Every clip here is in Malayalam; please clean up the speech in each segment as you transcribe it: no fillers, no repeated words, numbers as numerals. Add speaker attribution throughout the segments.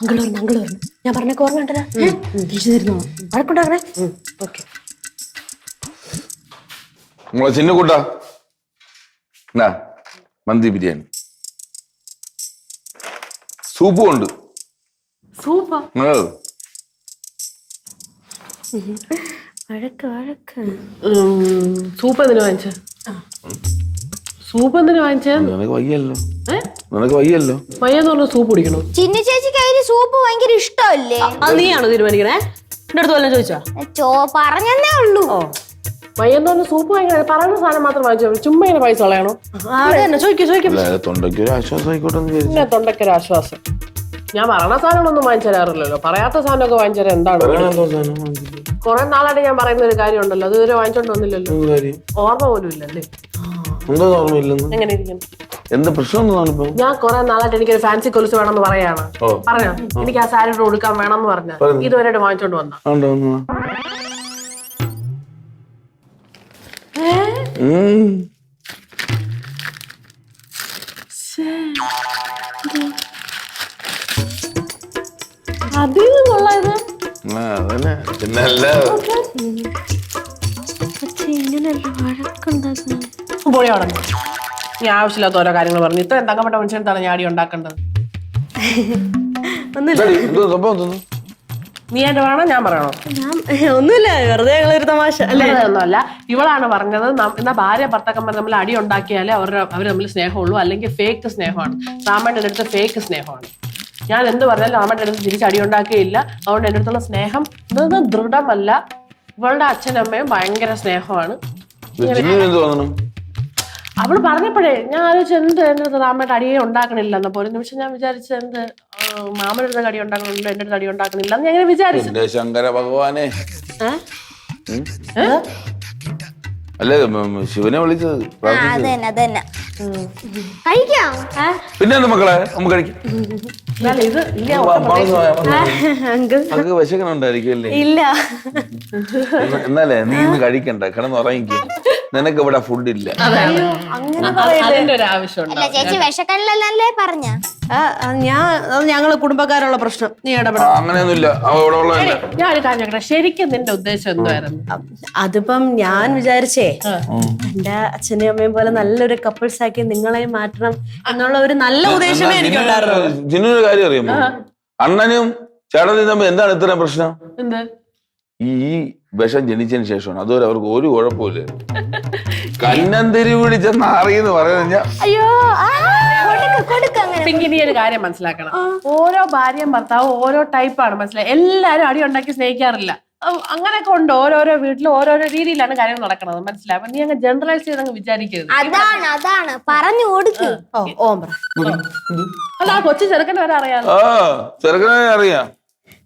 Speaker 1: അങ്കിൾ പറഞ്ഞു ഞാൻ പറഞ്ഞൊക്കെ ഓർമ്മ ഉണ്ടല്ലോ തിരിച്ചു തരുന്നോ വഴക്കുണ്ടാക്കണേ ഓക്കെ
Speaker 2: നമ്മളെ ചിന്നക്കൂട്ടാ എന്നാ മന്തി ബിരിയാണി സൂപ്പും ഉണ്ട്.
Speaker 1: സൂപ്പാ സൂപ്പ് എന്തിനു വാങ്ങിച്ച
Speaker 2: നിനക്ക് വയ്യല്ലോ വയ്യെന്ന്
Speaker 1: പറഞ്ഞ സൂപ്പ് കുടിക്കണോ?
Speaker 3: ചിന്നി ചേച്ചിക്ക് അതിന് സൂപ്പ് ഭയങ്കര ഇഷ്ടമല്ലേ?
Speaker 1: അത് നീയാണോ തീരുമാനിക്കണേ? എന്റെ അടുത്ത് വല്ലതും ചോദിച്ചോ?
Speaker 3: പറഞ്ഞേ ഉള്ളൂ.
Speaker 1: വയ്യെന്ന് പറഞ്ഞ സൂപ്പ് ഭയങ്കര പറയുന്ന സാധനം മാത്രം വാങ്ങിച്ചു ചുമ്മാ ഇങ്ങനെ പൈസ കളയണോ?
Speaker 2: തൊണ്ടയ്ക്കൊരു ആശ്വാസം ആയിക്കോട്ടെ.
Speaker 1: തൊണ്ടയ്ക്കൊരു ആശ്വാസം. ഞാൻ പറയണ സാധനങ്ങളൊന്നും വാങ്ങിച്ചു തരാറില്ലല്ലോ. പറയാത്ത സാധനമൊക്കെ വാങ്ങിച്ചു തരാൻ എന്താണ്? കുറെ നാളായിട്ട് ഞാൻ പറയുന്ന ഒരു കാര്യം ഉണ്ടല്ലോ, അത് ഇതുവരെ വാങ്ങിച്ചോണ്ട് വന്നില്ലല്ലോ. ഓർമ്മ പോലും ഇല്ലല്ലേ? എങ്ങനെ ഇരിക്കും?
Speaker 2: എന്താ പ്രശ്നം?
Speaker 1: ഞാൻ കുറെ നാളായിട്ട് എനിക്കൊരു ഫാൻസി കൊലുസ് വേണമെന്ന് പറയാണ്. പറഞ്ഞോ എനിക്ക് ആ സാരി കൊടുക്കാൻ വേണമെന്ന് പറഞ്ഞ ഇതുവരെ വാങ്ങിച്ചോണ്ട് വന്ന അതിന് കൊള്ളായത് പൊടി അവിടെ ഞാൻ ആവശ്യമില്ലാത്ത ഓരോ കാര്യങ്ങൾ പറഞ്ഞു. ഇത്രയും തങ്കപ്പെട്ട മനുഷ്യനെത്താണ് ഞാൻ അടി ഉണ്ടാക്കേണ്ടത്? നീ ആയിട്ട് വേണോ ഞാൻ പറയണോ?
Speaker 4: ഒന്നുമില്ല, വെറുതെ ഒരു തമാശ അല്ലേ?
Speaker 1: ഒന്നുമല്ല. ഇവളാണ് പറഞ്ഞത് എന്നാ ഭാര്യ ഭർത്താക്കന്മാർ നമ്മൾ അടി ഉണ്ടാക്കിയാലേ അവർ തമ്മിൽ സ്നേഹമുള്ളൂ, അല്ലെങ്കിൽ ഫേക്ക് സ്നേഹമാണ്. രാമന്റെ അടുത്ത് ഫേക്ക് സ്നേഹമാണ്. ഞാൻ എന്ത് പറഞ്ഞാലും രാമന്റെ അടുത്ത് തിരിച്ച് അടി ഉണ്ടാക്കിയില്ല. അതുകൊണ്ട് എൻ്റെ അടുത്തുള്ള സ്നേഹം ഇതൊന്നും ദൃഢമല്ല. ഇവളുടെ അച്ഛനമ്മയും ഭയങ്കര സ്നേഹമാണ്. അവള് പറഞ്ഞപ്പോഴേ ഞാൻ ആലോചിച്ചു എന്ത് എൻ്റെ അടുത്ത് രാമയുടെ അടിയെ ഉണ്ടാക്കണില്ല എന്നപ്പോ ഒരു നിമിഷം ഞാൻ വിചാരിച്ചു എന്ത് മാമൻ്റെ അടുത്ത് അടി ഉണ്ടാക്കണില്ല, എൻ്റെ അടുത്ത് അടി ഉണ്ടാക്കണില്ല എന്ന് ഞാൻ ഇങ്ങനെ വിചാരിച്ചു.
Speaker 2: ശങ്കര ഭഗവാനെ അല്ലേ ശിവനെ വിളിച്ചത്? പിന്നെ മക്കളെ നമുക്ക് കഴിക്കാം. വിശക്കണുണ്ടായിരിക്കും അല്ലേ?
Speaker 4: ഇല്ല.
Speaker 2: എന്നാലേ നീ ഇന്ന് കഴിക്കണ്ട, കിടന്നുറങ്ങിക്കും. നിനക്ക് ഇവിടെ ഫുഡ് ഇല്ല.
Speaker 4: ഞങ്ങള് കുടുംബക്കാരുള്ള പ്രശ്നം നീ ഇടപെടാം.
Speaker 2: അങ്ങനെയൊന്നുമില്ല.
Speaker 1: ഞാനൊരു കാര്യം ശരിക്കും നിന്റെ ഉദ്ദേശം എന്തായിരുന്നു?
Speaker 4: അതിപ്പം ഞാൻ വിചാരിച്ചേ എന്റെ അച്ഛനും അമ്മയും പോലെ നല്ലൊരു കപ്പിൾസ് ആക്കി നിങ്ങളെ മാറ്റണം എന്നുള്ള ഒരു നല്ല ഉദ്ദേശമേ എനിക്കുണ്ടായിരുന്നു.
Speaker 2: ജിന്നൊരു കാര്യം അറിയുമോ? അണ്ണനും ചേട്ടനും തമ്മിൽ എന്താണ് ഇത്രയും പ്രശ്നം?
Speaker 1: എന്ത്?
Speaker 2: ഈ വിഷം ജനിച്ചതിന് ശേഷമാണ്. അതുവരെ അവർക്ക് ഒരു കുഴപ്പമില്ല. കന്നന്തിരി പിടിച്ചെന്ന് അറിയെന്ന് പറയുന്നത്
Speaker 1: അയ്യോ പിങ്കി നീ ഒരു കാര്യം മനസ്സിലാക്കണം. ഓരോ ഭാര്യയും ഭർത്താവും ഓരോ ടൈപ്പാണ്, മനസ്സിലായി? എല്ലാരും അടി ഉണ്ടാക്കി സ്നേഹിക്കാറില്ല. അങ്ങനെയൊക്കെ ഉണ്ട്. ഓരോരോ വീട്ടിലും ഓരോരോ രീതിയിലാണ് കാര്യങ്ങൾ നടക്കുന്നത്, മനസ്സിലായി? അപ്പൊ നീ അങ്ങ് ജനറലൈസ് ചെയ്ത് വിചാരിക്കരുത്.
Speaker 3: അതാണ് പറഞ്ഞു കൊടുക്ക്.
Speaker 1: അല്ല ആ കൊച്ചു ചെറുക്കനെ വരെ അറിയാം.
Speaker 2: ചെറുക്കനെ അറിയാം.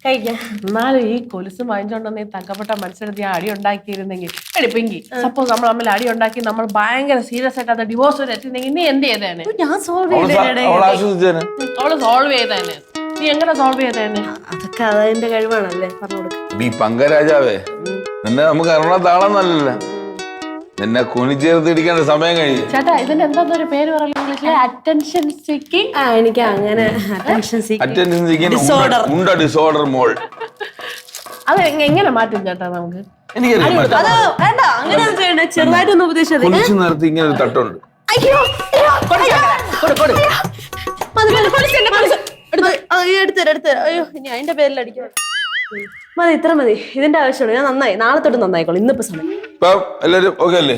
Speaker 1: എന്നാലും ഈ കൊലുസ് വാങ്ങിച്ചോണ്ടെന്ന് ഈ തങ്കപ്പെട്ട മനുഷ്യരുടെ ഞാൻ അടി ഉണ്ടാക്കിയിരുന്നെങ്കിൽ പിങ്കി സപ്പോസ് നമ്മൾ തമ്മിൽ അടി ഉണ്ടാക്കി നമ്മൾ ഭയങ്കര സീരിയസ് ആയിട്ട് അത് ഡിവോഴ്സ് വരെ എത്തിയിരുന്നെങ്കിൽ നീ എന്ത് ചെയ്തേനെ?
Speaker 4: ഞാൻ സോൾവ്
Speaker 1: അവള് സോൾവ് ചെയ്തേനെ. നീ എങ്ങനെ സോൾവ് ചെയ്തേനെ?
Speaker 4: അതൊക്കെ അതിന്റെ കഴിവാണല്ലേ, പറഞ്ഞു കൊടുക്കും.
Speaker 2: ഈ പങ്കരാജാവേ, നിന്നെ നമുക്ക് എറണാകുളത്താളെന്നല്ല, നിന്നെ കുനിച്ചേർത്തിടിക്കേണ്ട സമയം കഴിഞ്ഞു.
Speaker 1: ചേട്ടാ ഇതിന്റെ എന്താ ഒരു പേര് പറയുന്നത് ഇംഗ്ലീഷില്? Attention seeking.
Speaker 4: എനിക്ക് അങ്ങനെ അറ്റൻഷൻ
Speaker 2: ഡിസോർഡർ മോൾ.
Speaker 1: അത് എങ്ങനെ മാറ്റും ചേട്ടാ നമുക്ക്?
Speaker 4: ചെറുതായിട്ടൊന്ന് ഉപദേശിച്ചത്.
Speaker 2: കുനിച്ചു നിർത്തി ഇങ്ങനെ ഒരു തട്ടുണ്ട്.
Speaker 4: എടുത്തരാ. അയ്യോ ഇനി അതിന്റെ പേരിൽ അടിക്കാം. മതി, ഇത്ര മതി. ഇതിന്റെ ആവശ്യമുള്ളൂ. ഞാൻ നന്നായി, നാളെ തൊട്ട് നന്നായിക്കോളൂ. ഇന്നിപ്പോ സമയം.
Speaker 2: എല്ലാരും ഓക്കെ അല്ലേ?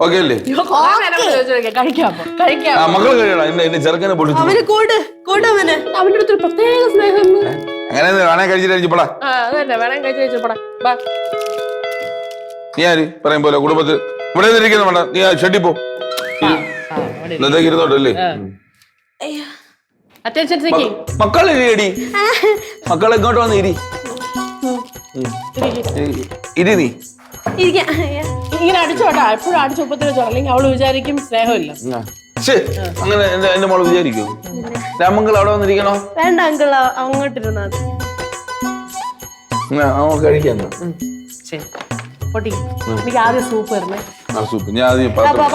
Speaker 2: ഓക്കെ അല്ലേ? മക്കൾ കഴിയണം. എന്റെ ചെറുക്കനെ പൊട്ടിച്ചു.
Speaker 4: അവന് കൂട് അവന്
Speaker 1: അവന്റെ അടുത്ത് പ്രത്യേക സ്നേഹം.
Speaker 2: അങ്ങനെ വേണേ കഴിച്ചിട്ടടിച്ചപ്പോടാ.
Speaker 1: വേണം കഴിച്ചോടാ.
Speaker 2: നീ ആര് പറയും പോലെ കുടുംബത്തിൽ ഇവിടെ ഇരിക്കുന്ന വേണ്ട. നീ ഷെഡിൽ പോ. ഇന്നത്തേക്ക് ഇരുന്നോട്ടല്ലേ? മക്കളെ മക്കളെ ഇങ്ങോട്ട് വന്ന് ഇരി നീ
Speaker 1: ഇങ്ങനെ അടിച്ചോട്ടാ. എപ്പോഴും അടിച്ച് ഒപ്പത്തിന് വെച്ചോ, അല്ലെങ്കിൽ അവള് വിചാരിക്കും സ്നേഹമില്ല.
Speaker 2: അങ്ങനെ എന്റെ മോള് വിചാരിക്കൂ. രാമങ്കൾ അവിടെ വന്നിരിക്കണോ?
Speaker 4: വേണ്ട അങ്കിൾ, അങ്ങോട്ടിരുന്നാ
Speaker 2: കഴിക്കാൻ.
Speaker 1: പൊട്ടി എനിക്ക് ആദ്യം സൂപ്പ് തരണേ.
Speaker 2: സൂപ്പ് ഞാൻ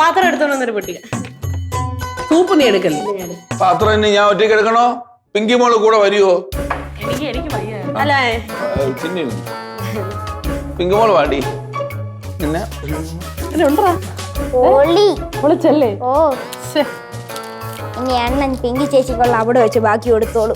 Speaker 4: പാത്രം എടുത്തോണ്ടൊരു പൊട്ടിക്ക.
Speaker 1: സൂപ്പ് നീ എടുക്കല്ലേ?
Speaker 2: പാത്രം ഞാൻ ഒറ്റയ്ക്ക് എടുക്കണോ? പിങ്കി മോള് കൂടെ വരുവോ?
Speaker 1: എനിക്ക് വയ്യ.
Speaker 4: അല്ലേ
Speaker 2: ചിന്നി പിങ്കി മോള് വാടി. പിന്നെ
Speaker 1: ഉണ്ടാ
Speaker 3: ഓളി
Speaker 1: വിളിച്ചല്ലേ?
Speaker 3: ഓ ഇനി അണ്ണൻ പിങ്കി ചേച്ചിക്കുള്ള അവിടെ വെച്ച് ബാക്കി കൊടുത്തോളൂ.